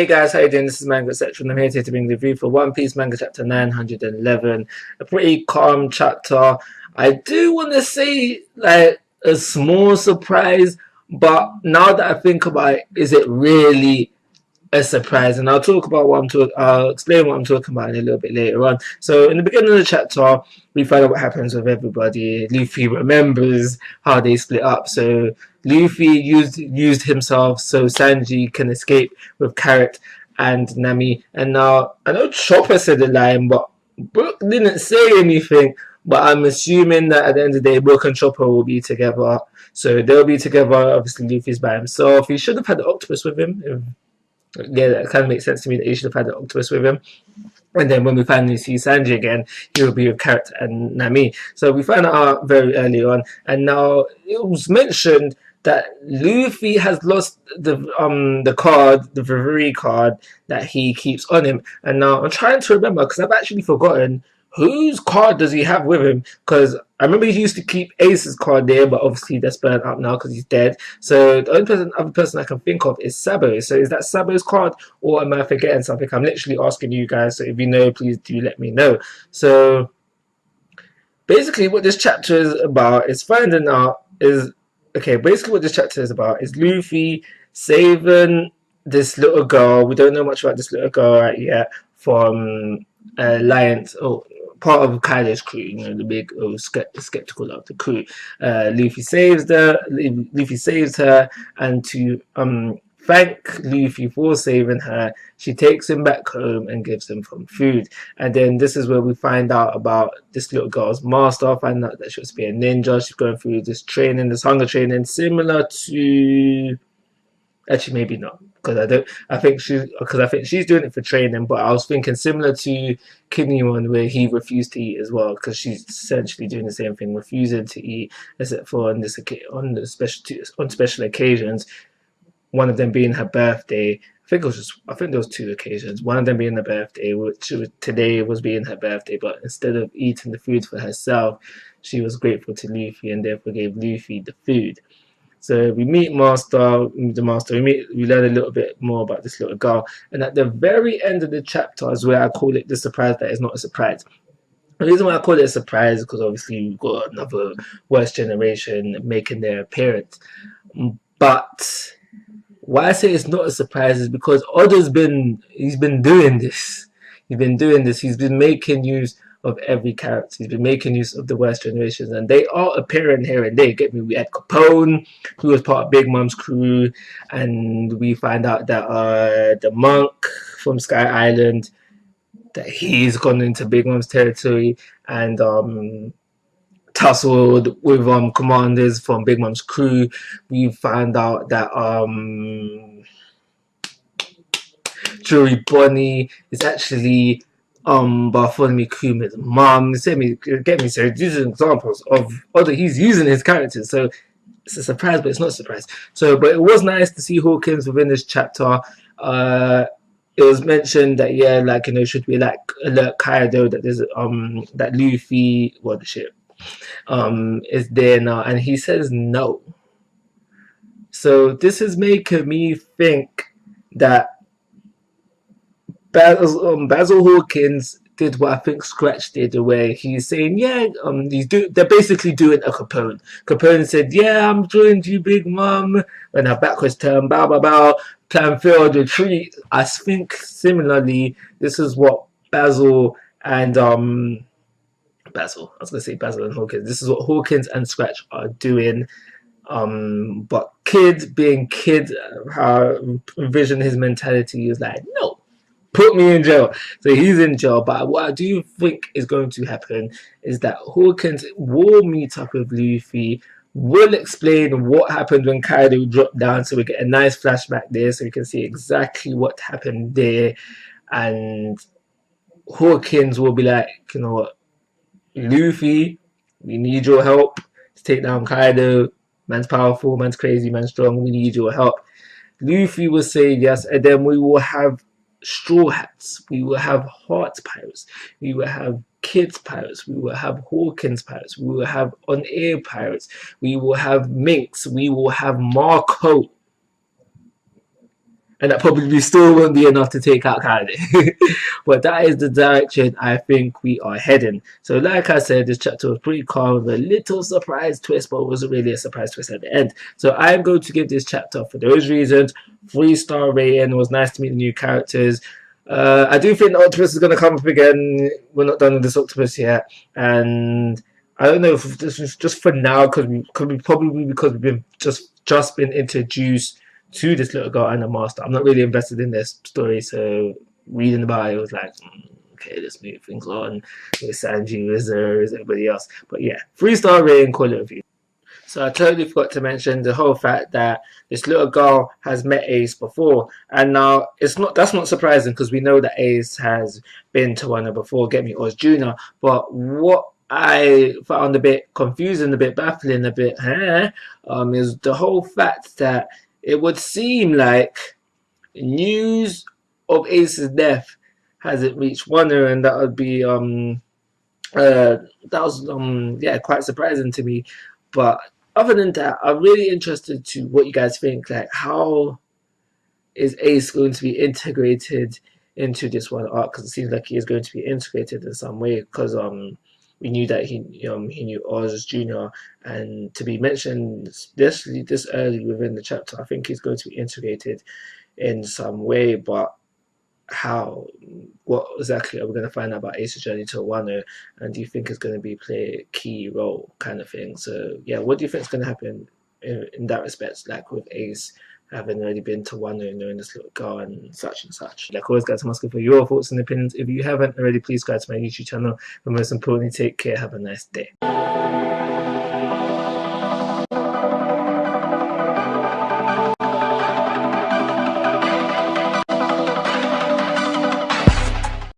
Hey guys, how you doing? This is Manga Section. I'm here today to bring the review for One Piece Manga Chapter 911. A pretty calm chapter. I do want to say, like, a small surprise, but now that I think about it, is it really a surprise? And I'll explain what I'm talking about in a little bit later on. So in the beginning of the chapter, we find out what happens with everybody. Luffy remembers how they split up. So Luffy used himself so Sanji can escape with Carrot and Nami. And now I know Chopper said the line, but Brook didn't say anything. But I'm assuming that at the end of the day, Brook and Chopper will be together. So they'll be together. Obviously, Luffy's by himself. He should have had the octopus with him. Yeah, that kind of makes sense to me that he should have had the octopus with him. And then when we finally see Sanji again, he will be with Carrot and Nami. So we find out very early on. And now it was mentioned that Luffy has lost the card, the Viveri card that he keeps on him. And now I'm trying to remember because I've actually forgotten whose card does he have with him? Because I remember he used to keep Ace's card there, but obviously that's burnt up now because he's dead. So the only other person I can think of is Sabo. So is that Sabo's card, or am I forgetting something? I'm literally asking you guys. So if you know, please do let me know. So basically, what this chapter is about is finding out is basically what this chapter is about is Luffy saving this little girl. We don't know much about this little girl right yet from Alliance. Part of Kaido's crew, you know, the big skeptical of the crew. Luffy saves her, and to thank Luffy for saving her, she takes him back home and gives him some food. And then this is where we find out about this little girl's master, find out that she was to be a ninja. She's going through this training, this hunger training, similar to, actually maybe not, because I think she's doing it for training, but I was thinking similar to Kinemon, where he refused to eat as well, because she's essentially doing the same thing, refusing to eat, except for on special occasions. One of them being her birthday. I think there was two occasions. One of them being her birthday, today was being her birthday, but instead of eating the food for herself, she was grateful to Luffy and therefore gave Luffy the food. So we meet the master. We learn a little bit more about this little girl, and at the very end of the chapter is where I call it the surprise that is not a surprise. The reason why I call it a surprise is because obviously we've got another worst generation making their appearance. But why I say it's not a surprise is because Oda's been doing this. He's been making use of every character. He's been making use of the worst generations, and they are appearing here and there. Get me? We had Capone, who was part of Big Mom's crew, and we find out that the monk from Sky Island, that he's gone into Big Mom's territory, and tussled with commanders from Big Mom's crew. We find out that Jury Bonnie is actually Bartholomew Kuma's mom. Get me? So these are examples of other. He's using his characters, so it's a surprise, but it's not a surprise. So, but it was nice to see Hawkins within this chapter. It was mentioned that should we alert Kaido that there's that Luffy, well, the ship, is there now, and he says no. So this is making me think that Basil Hawkins did what I think Scratch did, where he's saying, they're basically doing a Capone. Capone said, yeah, I'm joining you, Big Mom, when her back was turned, bow, bow, bow, plan failed, retreat. I think similarly, this is what Basil and Basil and Hawkins, this is what Hawkins and Scratch are doing. But Kid being Kid, how envision his mentality is like, no, put me in jail. So he's in jail. But what I do think is going to happen is that Hawkins will meet up with Luffy, will explain what happened when Kaido dropped down, so we get a nice flashback there, so we can see exactly what happened there. And Hawkins will be like, you know what, Luffy, we need your help to take down Kaido. Man's powerful, man's crazy, man's strong. We need your help. Luffy will say yes, and then we will have Straw Hats, we will have Heart Pirates, we will have Kids Pirates, we will have Hawkins Pirates, we will have On Air Pirates, we will have Minx, we will have Marco. and that probably still won't be enough to take out Kanye. But that is the direction I think we are heading. So like I said, this chapter was pretty calm with a little surprise twist, but it wasn't really a surprise twist at the end. So I'm going to give this chapter, for those reasons, 3-star rating. It was nice to meet the new characters. I do think the octopus is going to come up again. We're not done with this octopus yet, and I don't know if this is just for now, because we've been just been introduced to this little girl and the master. I'm not really invested in this story, so reading about it was like, okay, let's move things on with Sanji, with everybody else. But yeah, 3-star rating, call it a view. So I totally forgot to mention the whole fact that this little girl has met Ace before, and now that's not surprising because we know that Ace has been to Wano before, Get Me Oz Jr. But what I found a bit confusing, a bit baffling, a bit is the whole fact that it would seem like news of Ace's death hasn't reached Wano, and that would be yeah, quite surprising to me. But other than that, I'm really interested to what you guys think. Like, how is Ace going to be integrated into this one arc? Because it seems like he is going to be integrated in some way. Because we knew that he knew Oz Jr. and to be mentioned this early within the chapter, I think he's going to be integrated in some way. But how? What exactly are we going to find out about Ace's journey to Wano, and do you think it's going to be play a key role, kind of thing? So yeah, what do you think is going to happen in that respect, like with Ace having already been to Wano, knowing this little girl and such and such? Like always, guys, I'm asking for your thoughts and opinions. If you haven't already, please subscribe to my YouTube channel, but most importantly, take care, have a nice day.